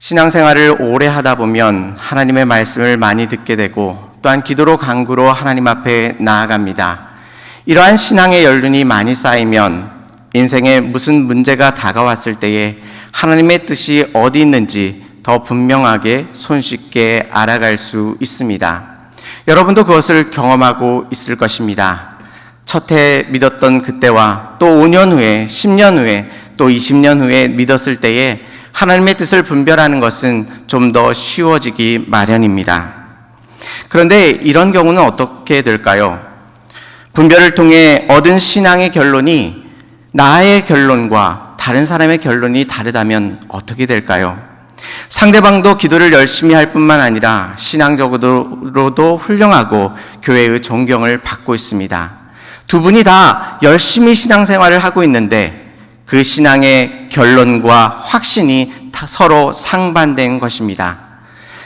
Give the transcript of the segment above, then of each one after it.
신앙생활을 오래 하다 보면 하나님의 말씀을 많이 듣게 되고 또한 기도로 간구로 하나님 앞에 나아갑니다. 이러한 신앙의 연륜이 많이 쌓이면 인생에 무슨 문제가 다가왔을 때에 하나님의 뜻이 어디 있는지 더 분명하게 손쉽게 알아갈 수 있습니다. 여러분도 그것을 경험하고 있을 것입니다. 첫 해 믿었던 그때와 또 5년 후에, 10년 후에, 또 20년 후에 믿었을 때에 하나님의 뜻을 분별하는 것은 좀 더 쉬워지기 마련입니다. 그런데 이런 경우는 어떻게 될까요? 분별을 통해 얻은 신앙의 결론이 나의 결론과 다른 사람의 결론이 다르다면 어떻게 될까요? 상대방도 기도를 열심히 할 뿐만 아니라 신앙적으로도 훌륭하고 교회의 존경을 받고 있습니다. 두 분이 다 열심히 신앙생활을 하고 있는데 그 신앙의 결론과 확신이 서로 상반된 것입니다.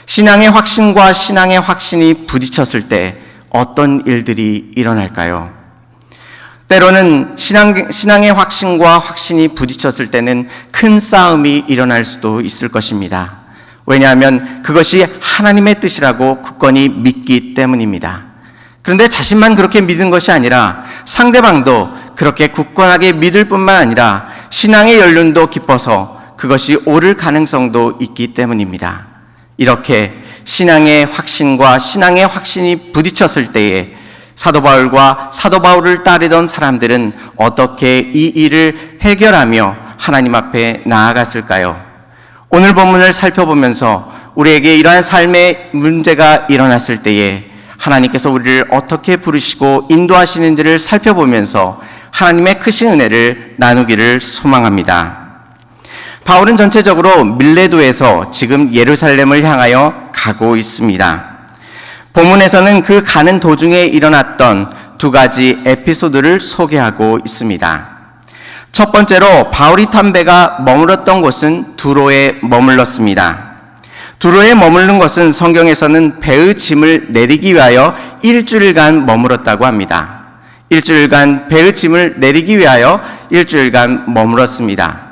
신앙의 확신과 신앙의 확신이 부딪혔을 때 어떤 일들이 일어날까요? 때로는 신앙의 확신과 확신이 부딪혔을 때는 큰 싸움이 일어날 수도 있을 것입니다. 왜냐하면 그것이 하나님의 뜻이라고 굳건히 믿기 때문입니다. 그런데 자신만 그렇게 믿은 것이 아니라 상대방도 그렇게 굳건하게 믿을 뿐만 아니라 신앙의 연륜도 깊어서 그것이 옳을 가능성도 있기 때문입니다. 이렇게 신앙의 확신과 신앙의 확신이 부딪혔을 때에 사도 바울과 사도 바울을 따르던 사람들은 어떻게 이 일을 해결하며 하나님 앞에 나아갔을까요? 오늘 본문을 살펴보면서 우리에게 이러한 삶의 문제가 일어났을 때에 하나님께서 우리를 어떻게 부르시고 인도하시는지를 살펴보면서 하나님의 크신 은혜를 나누기를 소망합니다. 바울은 전체적으로 밀레도에서 지금 예루살렘을 향하여 가고 있습니다. 본문에서는 그 가는 도중에 일어났던 두 가지 에피소드를 소개하고 있습니다. 첫 번째로 바울이 탄 배가 머물렀던 곳은 두로에 머물렀습니다. 두로에 머무른 것은 성경에서는 배의 짐을 내리기 위하여 일주일간 머물렀다고 합니다. 일주일간 배의 짐을 내리기 위하여 일주일간 머물렀습니다.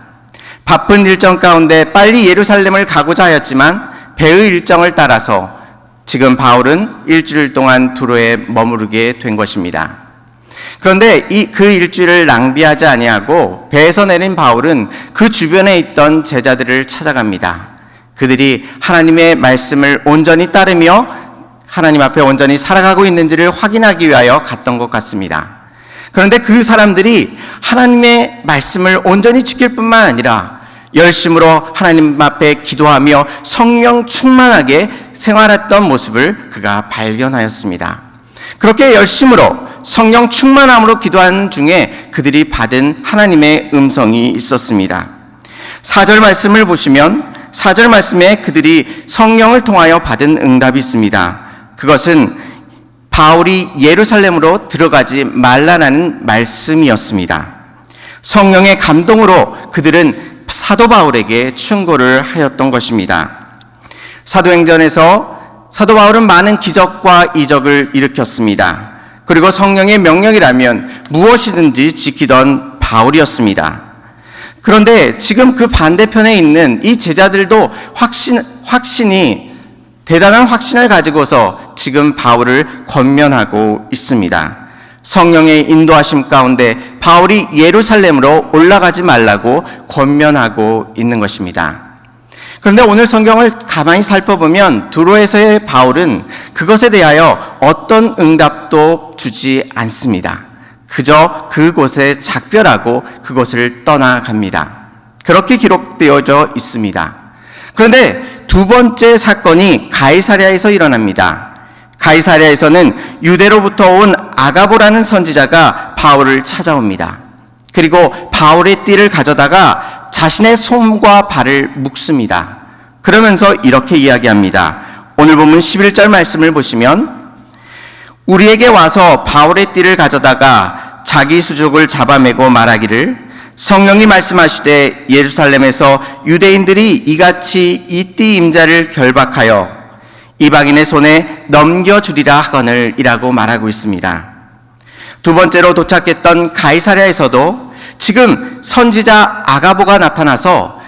바쁜 일정 가운데 빨리 예루살렘을 가고자 하였지만 배의 일정을 따라서 지금 바울은 일주일 동안 두로에 머무르게 된 것입니다. 그런데 그 일주일을 낭비하지 아니하고 배에서 내린 바울은 그 주변에 있던 제자들을 찾아갑니다. 그들이 하나님의 말씀을 온전히 따르며 하나님 앞에 온전히 살아가고 있는지를 확인하기 위하여 갔던 것 같습니다. 그런데 그 사람들이 하나님의 말씀을 온전히 지킬 뿐만 아니라 열심으로 하나님 앞에 기도하며 성령 충만하게 생활했던 모습을 그가 발견하였습니다. 그렇게 열심으로 성령 충만함으로 기도하는 중에 그들이 받은 하나님의 음성이 있었습니다. 4절 말씀을 보시면 4절 말씀에 그들이 성령을 통하여 받은 응답이 있습니다. 그것은 바울이 예루살렘으로 들어가지 말라는 말씀이었습니다. 성령의 감동으로 그들은 사도 바울에게 충고를 하였던 것입니다. 사도행전에서 사도 바울은 많은 기적과 이적을 일으켰습니다. 그리고 성령의 명령이라면 무엇이든지 지키던 바울이었습니다. 그런데 지금 그 반대편에 있는 이 제자들도 대단한 확신을 가지고서 지금 바울을 권면하고 있습니다. 성령의 인도하심 가운데 바울이 예루살렘으로 올라가지 말라고 권면하고 있는 것입니다. 그런데 오늘 성경을 가만히 살펴보면 두로에서의 바울은 그것에 대하여 어떤 응답도 주지 않습니다. 그저 그곳에 작별하고 그곳을 떠나갑니다. 그렇게 기록되어져 있습니다. 그런데 두 번째 사건이 가이사랴에서 일어납니다. 가이사랴에서는 유대로부터 온 아가보라는 선지자가 바울을 찾아옵니다. 그리고 바울의 띠를 가져다가 자신의 손과 발을 묶습니다. 그러면서 이렇게 이야기합니다. 오늘 본문 11절 말씀을 보시면 우리에게 와서 바울의 띠를 가져다가 자기 수족을 잡아매고 말하기를 성령이 말씀하시되 예루살렘에서 유대인들이 이같이 이 띠 임자를 결박하여 이방인의 손에 넘겨주리라 하거늘 이라고 말하고 있습니다. 두 번째로 도착했던 가이사랴에서도 지금 선지자 아가보가 나타나서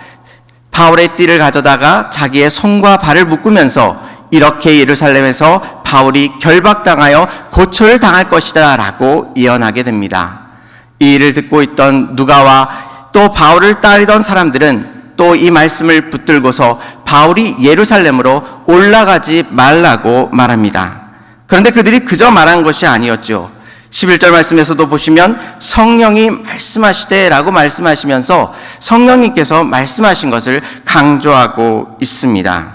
바울의 띠를 가져다가 자기의 손과 발을 묶으면서 이렇게 예루살렘에서 바울이 결박당하여 고초를 당할 것이다 라고 예언하게 됩니다. 이 일을 듣고 있던 누가와 또 바울을 따르던 사람들은 또 이 말씀을 붙들고서 바울이 예루살렘으로 올라가지 말라고 말합니다. 그런데 그들이 그저 말한 것이 아니었죠. 11절 말씀에서도 보시면 성령이 말씀하시되 라고 말씀하시면서 성령님께서 말씀하신 것을 강조하고 있습니다.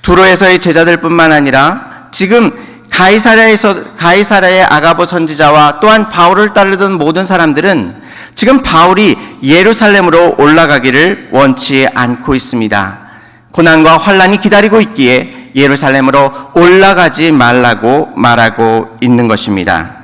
두로에서의 제자들뿐만 아니라 지금 가이사랴의 아가보 선지자와 또한 바울을 따르던 모든 사람들은 지금 바울이 예루살렘으로 올라가기를 원치 않고 있습니다. 고난과 환난이 기다리고 있기에 예루살렘으로 올라가지 말라고 말하고 있는 것입니다.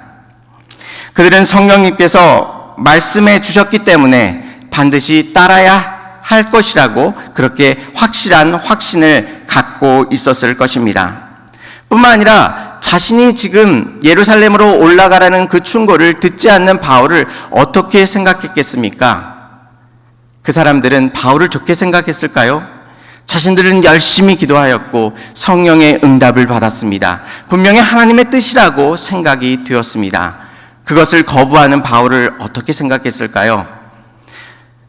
그들은 성령님께서 말씀해 주셨기 때문에 반드시 따라야 할 것이라고 그렇게 확실한 확신을 갖고 있었을 것입니다. 뿐만 아니라 자신이 지금 예루살렘으로 올라가라는 그 충고를 듣지 않는 바울을 어떻게 생각했겠습니까? 그 사람들은 바울을 좋게 생각했을까요? 자신들은 열심히 기도하였고 성령의 응답을 받았습니다. 분명히 하나님의 뜻이라고 생각이 되었습니다. 그것을 거부하는 바울을 어떻게 생각했을까요?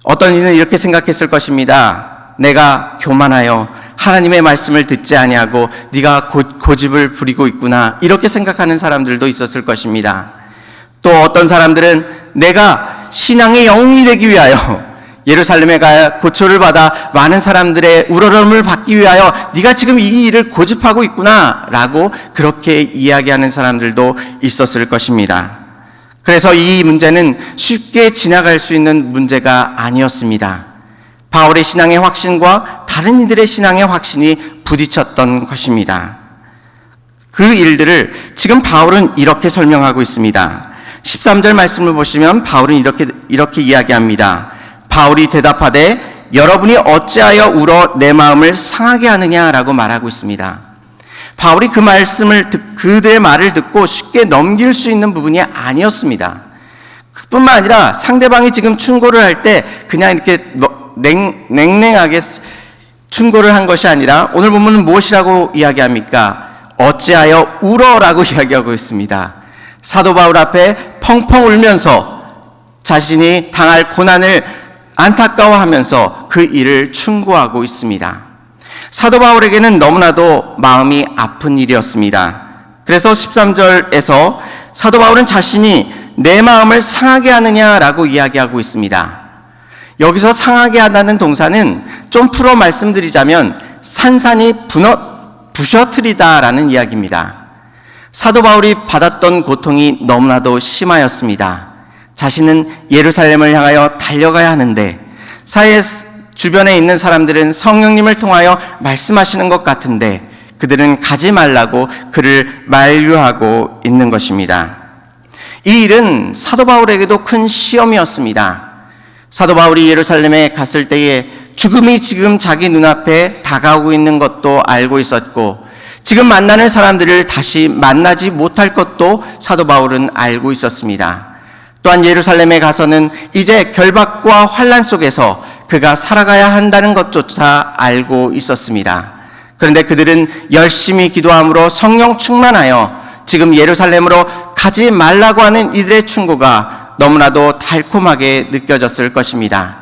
어떤 이는 이렇게 생각했을 것입니다. 내가 교만하여 하나님의 말씀을 듣지 아니하고 네가 고집을 부리고 있구나, 이렇게 생각하는 사람들도 있었을 것입니다. 또 어떤 사람들은 내가 신앙의 영웅이 되기 위하여 예루살렘에 가야 고초를 받아 많은 사람들의 우러럼을 받기 위하여 네가 지금 이 일을 고집하고 있구나 라고 그렇게 이야기하는 사람들도 있었을 것입니다. 그래서 이 문제는 쉽게 지나갈 수 있는 문제가 아니었습니다. 바울의 신앙의 확신과 다른 이들의 신앙의 확신이 부딪혔던 것입니다. 그 일들을 지금 바울은 이렇게 설명하고 있습니다. 13절 말씀을 보시면 바울은 이렇게 이야기합니다. 바울이 대답하되 여러분이 어찌하여 울어 내 마음을 상하게 하느냐라고 말하고 있습니다. 바울이 그들의 말을 듣고 쉽게 넘길 수 있는 부분이 아니었습니다. 그뿐만 아니라 상대방이 지금 충고를 할 때 그냥 이렇게 냉랭하게 충고를 한 것이 아니라 오늘 본문은 무엇이라고 이야기합니까? 어찌하여 울어라고 이야기하고 있습니다. 사도 바울 앞에 펑펑 울면서 자신이 당할 고난을 안타까워하면서 그 일을 충고하고 있습니다. 사도 바울에게는 너무나도 마음이 아픈 일이었습니다. 그래서 13절에서 사도 바울은 자신이 내 마음을 상하게 하느냐라고 이야기하고 있습니다. 여기서 상하게 하다는 동사는 좀 풀어 말씀드리자면 산산이 부셔뜨리다라는 이야기입니다. 사도 바울이 받았던 고통이 너무나도 심하였습니다. 자신은 예루살렘을 향하여 달려가야 하는데 주변에 있는 사람들은 성령님을 통하여 말씀하시는 것 같은데 그들은 가지 말라고 그를 만류하고 있는 것입니다. 이 일은 사도 바울에게도 큰 시험이었습니다. 사도 바울이 예루살렘에 갔을 때에 죽음이 지금 자기 눈앞에 다가오고 있는 것도 알고 있었고 지금 만나는 사람들을 다시 만나지 못할 것도 사도 바울은 알고 있었습니다. 또한 예루살렘에 가서는 이제 결박과 환난 속에서 그가 살아가야 한다는 것조차 알고 있었습니다. 그런데 그들은 열심히 기도함으로 성령 충만하여 지금 예루살렘으로 가지 말라고 하는 이들의 충고가 너무나도 달콤하게 느껴졌을 것입니다.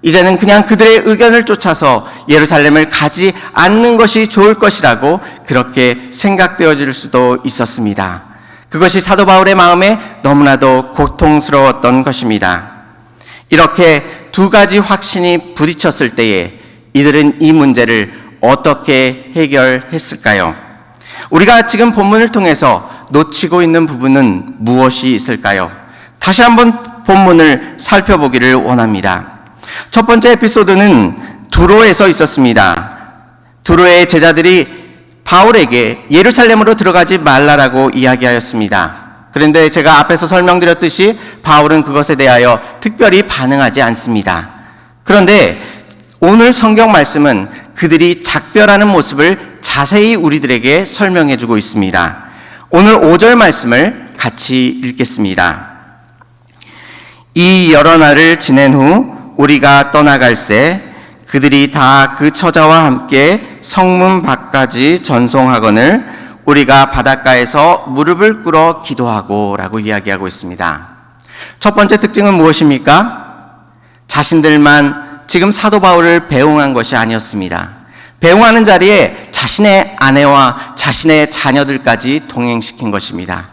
이제는 그냥 그들의 의견을 쫓아서 예루살렘을 가지 않는 것이 좋을 것이라고 그렇게 생각되어질 수도 있었습니다. 그것이 사도 바울의 마음에 너무나도 고통스러웠던 것입니다. 이렇게 두 가지 확신이 부딪혔을 때에 이들은 이 문제를 어떻게 해결했을까요? 우리가 지금 본문을 통해서 놓치고 있는 부분은 무엇이 있을까요? 다시 한번 본문을 살펴보기를 원합니다. 첫 번째 에피소드는 두로에서 있었습니다. 두로의 제자들이 바울에게 예루살렘으로 들어가지 말라라고 이야기하였습니다. 그런데 제가 앞에서 설명드렸듯이 바울은 그것에 대하여 특별히 반응하지 않습니다. 그런데 오늘 성경 말씀은 그들이 작별하는 모습을 자세히 우리들에게 설명해 주고 있습니다. 오늘 5절 말씀을 같이 읽겠습니다. 이 여러 날을 지낸 후 우리가 떠나갈새 그들이 다 그 처자와 함께 성문 밖까지 전송하거늘 우리가 바닷가에서 무릎을 꿇어 기도하고 라고 이야기하고 있습니다. 첫 번째 특징은 무엇입니까? 자신들만 지금 사도 바울을 배웅한 것이 아니었습니다. 배웅하는 자리에 자신의 아내와 자신의 자녀들까지 동행시킨 것입니다.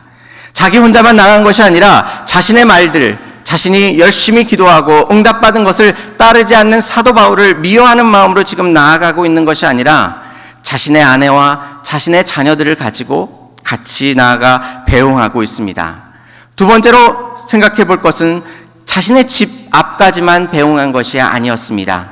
자기 혼자만 나간 것이 아니라 자신의 말들, 자신이 열심히 기도하고 응답받은 것을 따르지 않는 사도 바울을 미워하는 마음으로 지금 나아가고 있는 것이 아니라 자신의 아내와 자신의 자녀들을 가지고 같이 나아가 배웅하고 있습니다. 두 번째로 생각해 볼 것은 자신의 집 앞까지만 배웅한 것이 아니었습니다.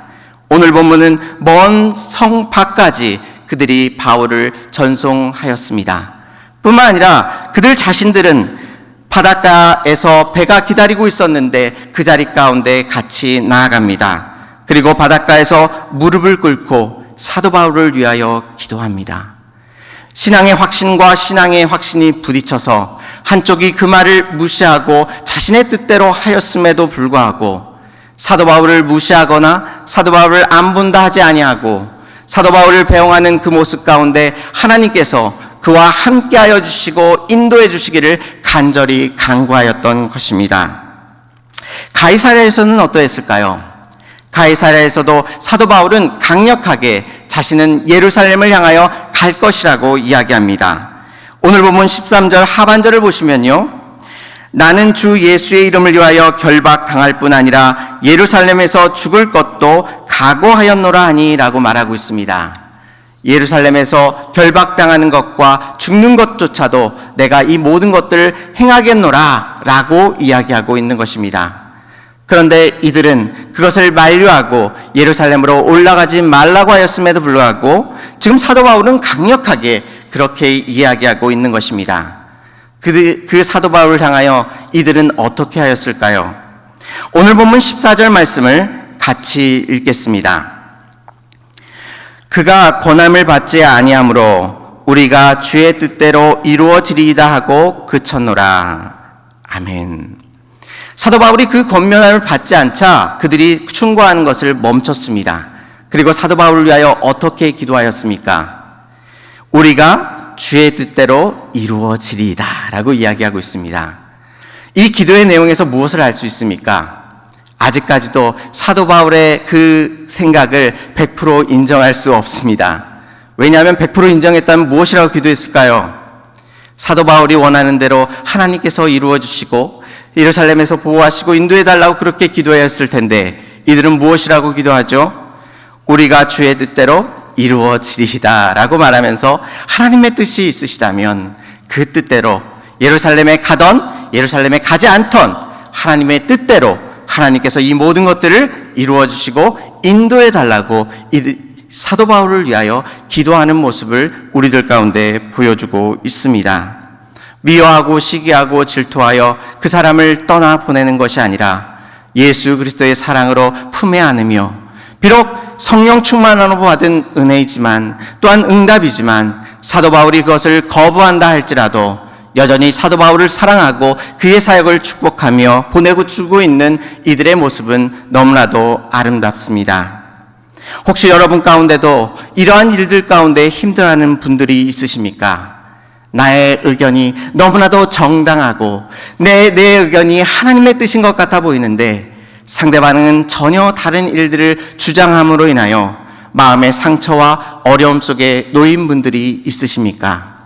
오늘 본문은 먼 성 밖까지 그들이 바울을 전송하였습니다. 뿐만 아니라 그들 자신들은 바닷가에서 배가 기다리고 있었는데 그 자리 가운데 같이 나아갑니다. 그리고 바닷가에서 무릎을 꿇고 사도 바울을 위하여 기도합니다. 신앙의 확신과 신앙의 확신이 부딪혀서 한쪽이 그 말을 무시하고 자신의 뜻대로 하였음에도 불구하고 사도 바울을 무시하거나 사도 바울을 안 본다 하지 아니하고 사도 바울을 배웅하는 그 모습 가운데 하나님께서 그와 함께하여 주시고 인도해 주시기를 간절히 간구하였던 것입니다. 가이사랴에서는 어떠했을까요? 가이사랴에서도 사도 바울은 강력하게 자신은 예루살렘을 향하여 갈 것이라고 이야기합니다. 오늘 본문 13절 하반절을 보시면요, 나는 주 예수의 이름을 위하여 결박당할 뿐 아니라 예루살렘에서 죽을 것도 각오하였노라 하니 라고 말하고 있습니다. 예루살렘에서 결박당하는 것과 죽는 것조차도 내가 이 모든 것들을 행하겠노라 라고 이야기하고 있는 것입니다. 그런데 이들은 그것을 만류하고 예루살렘으로 올라가지 말라고 하였음에도 불구하고 지금 사도 바울은 강력하게 그렇게 이야기하고 있는 것입니다. 그 사도 바울을 향하여 이들은 어떻게 하였을까요? 오늘 본문 14절 말씀을 같이 읽겠습니다. 그가 권함을 받지 아니하므로 우리가 주의 뜻대로 이루어지리이다 하고 그쳤노라. 아멘. 사도 바울이 그 권면함을 받지 않자 그들이 충고하는 것을 멈췄습니다. 그리고 사도 바울을 위하여 어떻게 기도하였습니까? 우리가 주의 뜻대로 이루어지리이다 라고 이야기하고 있습니다. 이 기도의 내용에서 무엇을 알 수 있습니까? 아직까지도 사도 바울의 그 생각을 100% 인정할 수 없습니다. 왜냐하면 100% 인정했다면 무엇이라고 기도했을까요? 사도 바울이 원하는 대로 하나님께서 이루어 주시고 예루살렘에서 보호하시고 인도해달라고 그렇게 기도했을 텐데 이들은 무엇이라고 기도하죠? 우리가 주의 뜻대로 이루어지리이다 라고 말하면서 하나님의 뜻이 있으시다면 그 뜻대로 예루살렘에 가던 예루살렘에 가지 않던 하나님의 뜻대로 하나님께서 이 모든 것들을 이루어 주시고 인도해 달라고 사도 바울을 위하여 기도하는 모습을 우리들 가운데 보여주고 있습니다. 미워하고 시기하고 질투하여 그 사람을 떠나 보내는 것이 아니라 예수 그리스도의 사랑으로 품에 안으며 비록 성령 충만함으로 받은 은혜이지만 또한 응답이지만 사도 바울이 그것을 거부한다 할지라도 여전히 사도 바울을 사랑하고 그의 사역을 축복하며 보내고 주고 있는 이들의 모습은 너무나도 아름답습니다. 혹시 여러분 가운데도 이러한 일들 가운데 힘들어하는 분들이 있으십니까? 나의 의견이 너무나도 정당하고 내 의견이 하나님의 뜻인 것 같아 보이는데 상대방은 전혀 다른 일들을 주장함으로 인하여 마음의 상처와 어려움 속에 놓인 분들이 있으십니까?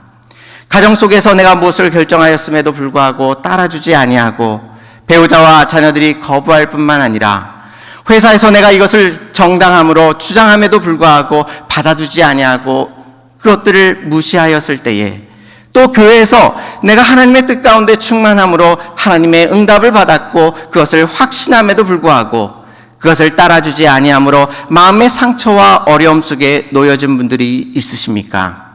가정 속에서 내가 무엇을 결정하였음에도 불구하고 따라주지 아니하고 배우자와 자녀들이 거부할 뿐만 아니라 회사에서 내가 이것을 정당함으로 주장함에도 불구하고 받아주지 아니하고 그것들을 무시하였을 때에 또 교회에서 내가 하나님의 뜻 가운데 충만함으로 하나님의 응답을 받았고 그것을 확신함에도 불구하고 그것을 따라주지 아니함으로 마음의 상처와 어려움 속에 놓여진 분들이 있으십니까?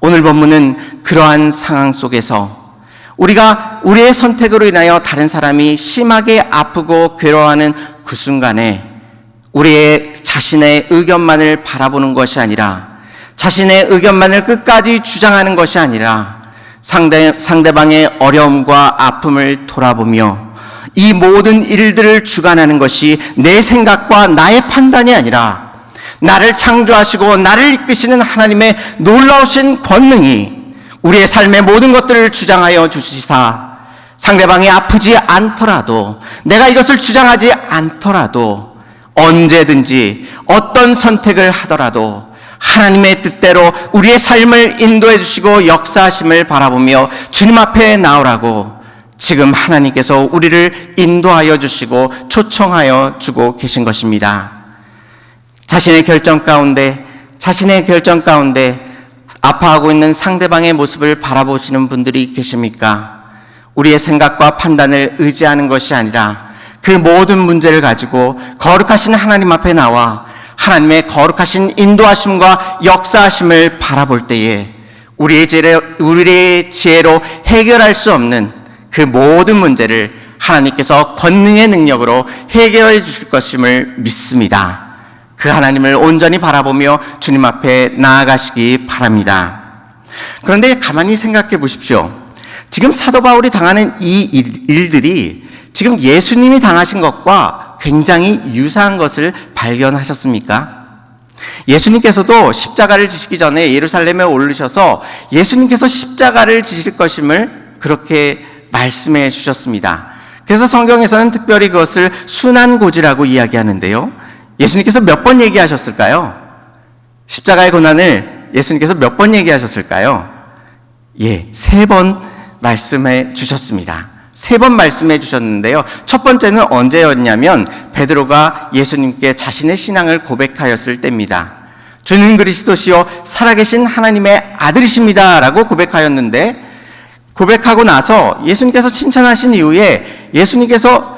오늘 본문은 그러한 상황 속에서 우리가 우리의 선택으로 인하여 다른 사람이 심하게 아프고 괴로워하는 그 순간에 우리의 자신의 의견만을 바라보는 것이 아니라 자신의 의견만을 끝까지 주장하는 것이 아니라 상대방의 어려움과 아픔을 돌아보며 이 모든 일들을 주관하는 것이 내 생각과 나의 판단이 아니라 나를 창조하시고 나를 이끄시는 하나님의 놀라우신 권능이 우리의 삶의 모든 것들을 주장하여 주시사 상대방이 아프지 않더라도, 내가 이것을 주장하지 않더라도, 언제든지 어떤 선택을 하더라도 하나님의 뜻대로 우리의 삶을 인도해 주시고 역사하심을 바라보며 주님 앞에 나오라고 지금 하나님께서 우리를 인도하여 주시고 초청하여 주고 계신 것입니다. 자신의 결정 가운데 아파하고 있는 상대방의 모습을 바라보시는 분들이 계십니까? 우리의 생각과 판단을 의지하는 것이 아니라 그 모든 문제를 가지고 거룩하신 하나님 앞에 나와 하나님의 거룩하신 인도하심과 역사하심을 바라볼 때에 우리의 지혜로 해결할 수 없는 그 모든 문제를 하나님께서 권능의 능력으로 해결해 주실 것임을 믿습니다. 그 하나님을 온전히 바라보며 주님 앞에 나아가시기 바랍니다. 그런데 가만히 생각해 보십시오. 지금 사도 바울이 당하는 이 일들이 지금 예수님이 당하신 것과 굉장히 유사한 것을 발견하셨습니까? 예수님께서도 십자가를 지시기 전에 예루살렘에 오르셔서 예수님께서 십자가를 지실 것임을 그렇게 말씀해 주셨습니다. 그래서 성경에서는 특별히 그것을 순환고지라고 이야기하는데요. 예수님께서 몇 번 얘기하셨을까요? 십자가의 고난을 예수님께서 몇 번 얘기하셨을까요? 3번 말씀해 주셨습니다. 3번 말씀해 주셨는데요. 첫 번째는 언제였냐면 베드로가 예수님께 자신의 신앙을 고백하였을 때입니다. 주는 그리스도시요 살아계신 하나님의 아들이십니다 라고 고백하였는데, 고백하고 나서 예수님께서 칭찬하신 이후에 예수님께서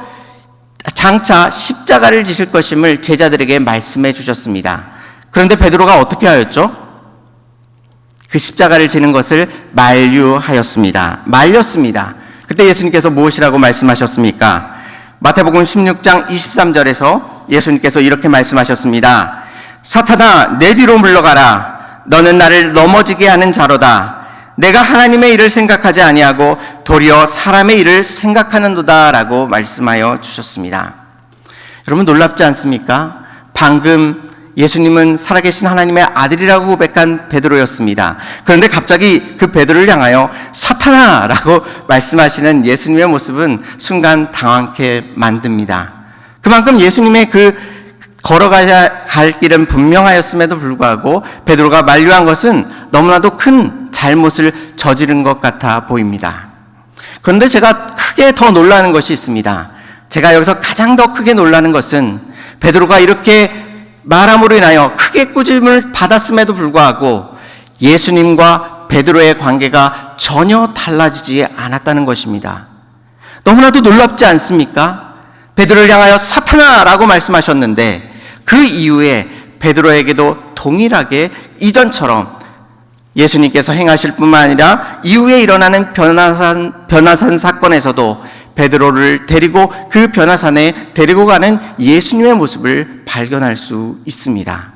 장차 십자가를 지실 것임을 제자들에게 말씀해 주셨습니다. 그런데 베드로가 어떻게 하였죠? 그 십자가를 지는 것을 말렸습니다. 그때 예수님께서 무엇이라고 말씀하셨습니까? 마태복음 16장 23절에서 예수님께서 이렇게 말씀하셨습니다. 사탄아, 내 뒤로 물러가라. 너는 나를 넘어지게 하는 자로다. 내가 하나님의 일을 생각하지 아니하고 도리어 사람의 일을 생각하는도다 라고 말씀하여 주셨습니다. 여러분 놀랍지 않습니까? 방금 예수님은 살아계신 하나님의 아들이라고 고백한 베드로였습니다. 그런데 갑자기 그 베드로를 향하여 사탄아 라고 말씀하시는 예수님의 모습은 순간 당황케 만듭니다. 그만큼 예수님의 그 걸어가야 할 길은 분명하였음에도 불구하고 베드로가 만류한 것은 너무나도 큰 잘못을 저지른 것 같아 보입니다. 그런데 제가 크게 더 놀라는 것이 있습니다. 제가 여기서 가장 더 크게 놀라는 것은 베드로가 이렇게 말함으로 인하여 크게 꾸짐을 받았음에도 불구하고 예수님과 베드로의 관계가 전혀 달라지지 않았다는 것입니다. 너무나도 놀랍지 않습니까? 베드로를 향하여 사탄아 라고 말씀하셨는데 그 이후에 베드로에게도 동일하게 이전처럼 예수님께서 행하실 뿐만 아니라 이후에 일어나는 변화산 사건에서도 베드로를 데리고 그 변화산에 데리고 가는 예수님의 모습을 발견할 수 있습니다.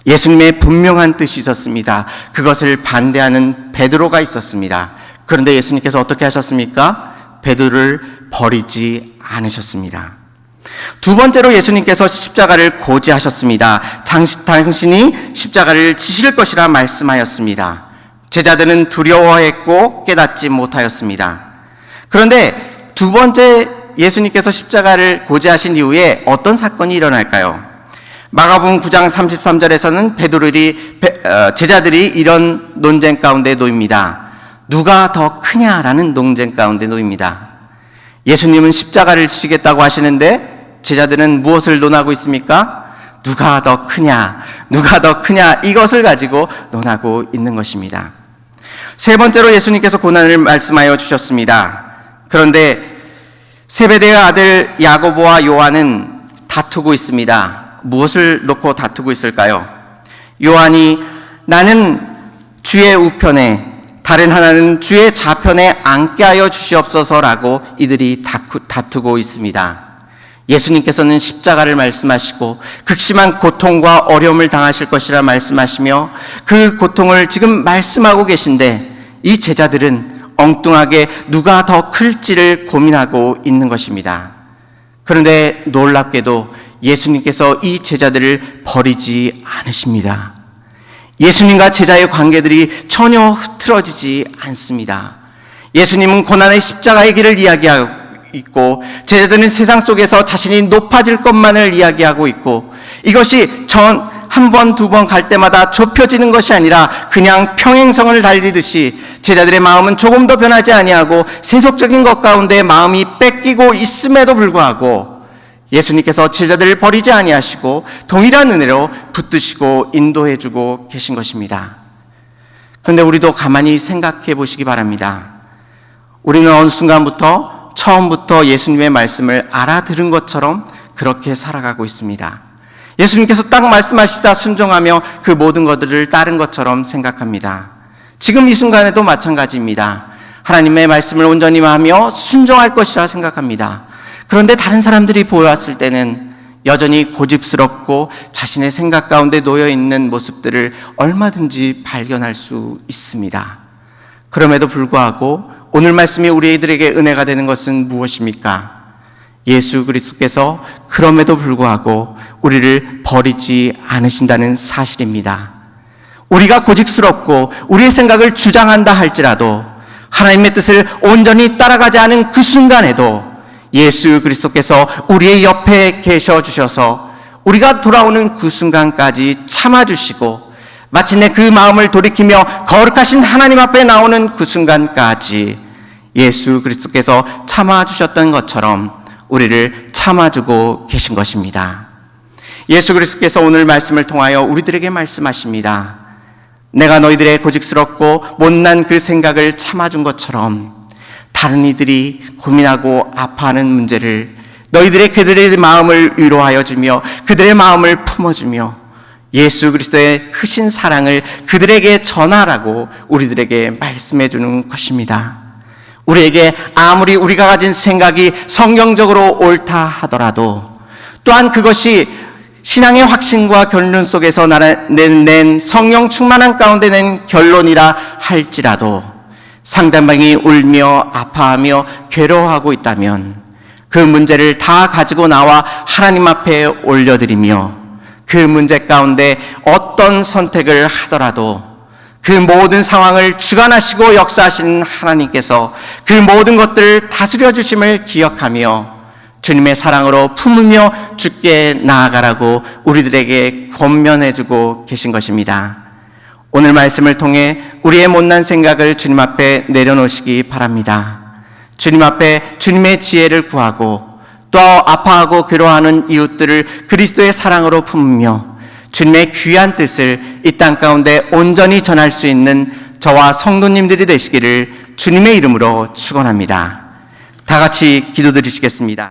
예수님의 분명한 뜻이 있었습니다. 그것을 반대하는 베드로가 있었습니다. 그런데 예수님께서 어떻게 하셨습니까? 베드로를 버리지 않으셨습니다. 두 번째로 예수님께서 십자가를 고지하셨습니다. 당신이 십자가를 지실 것이라 말씀하였습니다. 제자들은 두려워했고 깨닫지 못하였습니다. 그런데 두 번째 예수님께서 십자가를 고지하신 이후에 어떤 사건이 일어날까요? 마가복음 9장 33절에서는 제자들이 이런 논쟁 가운데 놓입니다. 누가 더 크냐라는 논쟁 가운데 놓입니다. 예수님은 십자가를 지시겠다고 하시는데 제자들은 무엇을 논하고 있습니까? 누가 더 크냐, 누가 더 크냐, 이것을 가지고 논하고 있는 것입니다. 세 번째로 예수님께서 고난을 말씀하여 주셨습니다. 그런데 세베대의 아들 야고보와 요한은 다투고 있습니다. 무엇을 놓고 다투고 있을까요? 요한이 나는 주의 우편에, 다른 하나는 주의 좌편에 앉게 하여 주시옵소서라고 이들이 다투고 있습니다. 예수님께서는 십자가를 말씀하시고 극심한 고통과 어려움을 당하실 것이라 말씀하시며 그 고통을 지금 말씀하고 계신데 이 제자들은 엉뚱하게 누가 더 클지를 고민하고 있는 것입니다. 그런데 놀랍게도 예수님께서 이 제자들을 버리지 않으십니다. 예수님과 제자의 관계들이 전혀 흐트러지지 않습니다. 예수님은 고난의 십자가의 길을 이야기하고 있고, 제자들은 세상 속에서 자신이 높아질 것만을 이야기하고 있고, 이것이 한 번, 두 번 갈 때마다 좁혀지는 것이 아니라 그냥 평행선을 달리듯이 제자들의 마음은 조금 더 변하지 아니하고 세속적인 것 가운데 마음이 뺏기고 있음에도 불구하고 예수님께서 제자들을 버리지 아니하시고 동일한 은혜로 붙드시고 인도해주고 계신 것입니다. 그런데 우리도 가만히 생각해 보시기 바랍니다. 우리는 어느 순간부터 처음부터 예수님의 말씀을 알아들은 것처럼 그렇게 살아가고 있습니다. 예수님께서 딱 말씀하시자 순종하며 그 모든 것들을 따른 것처럼 생각합니다. 지금 이 순간에도 마찬가지입니다. 하나님의 말씀을 온전히 하며 순종할 것이라 생각합니다. 그런데 다른 사람들이 보았을 때는 여전히 고집스럽고 자신의 생각 가운데 놓여있는 모습들을 얼마든지 발견할 수 있습니다. 그럼에도 불구하고 오늘 말씀이 우리들에게 은혜가 되는 것은 무엇입니까? 예수 그리스도께서 그럼에도 불구하고 우리를 버리지 않으신다는 사실입니다. 우리가 고집스럽고 우리의 생각을 주장한다 할지라도 하나님의 뜻을 온전히 따라가지 않은 그 순간에도 예수 그리스도께서 우리의 옆에 계셔 주셔서 우리가 돌아오는 그 순간까지 참아주시고 마침내 그 마음을 돌이키며 거룩하신 하나님 앞에 나오는 그 순간까지 예수 그리스도께서 참아주셨던 것처럼 우리를 참아주고 계신 것입니다. 예수 그리스도께서 오늘 말씀을 통하여 우리들에게 말씀하십니다. 내가 너희들의 고집스럽고 못난 그 생각을 참아준 것처럼 다른 이들이 고민하고 아파하는 문제를 그들의 마음을 위로하여 주며 그들의 마음을 품어주며 예수 그리스도의 크신 사랑을 그들에게 전하라고 우리들에게 말씀해 주는 것입니다. 우리에게 아무리 우리가 가진 생각이 성경적으로 옳다 하더라도 또한 그것이 신앙의 확신과 결론 속에서 낸 성령 충만한 가운데 낸 결론이라 할지라도 상대방이 울며 아파하며 괴로워하고 있다면 그 문제를 다 가지고 나와 하나님 앞에 올려드리며 그 문제 가운데 어떤 선택을 하더라도 그 모든 상황을 주관하시고 역사하시는 하나님께서 그 모든 것들을 다스려 주심을 기억하며 주님의 사랑으로 품으며 주께 나아가라고 우리들에게 권면해 주고 계신 것입니다. 오늘 말씀을 통해 우리의 못난 생각을 주님 앞에 내려놓으시기 바랍니다. 주님 앞에 주님의 지혜를 구하고 또 아파하고 괴로워하는 이웃들을 그리스도의 사랑으로 품으며 주님의 귀한 뜻을 이 땅 가운데 온전히 전할 수 있는 저와 성도님들이 되시기를 주님의 이름으로 축원합니다. 다 같이 기도드리시겠습니다.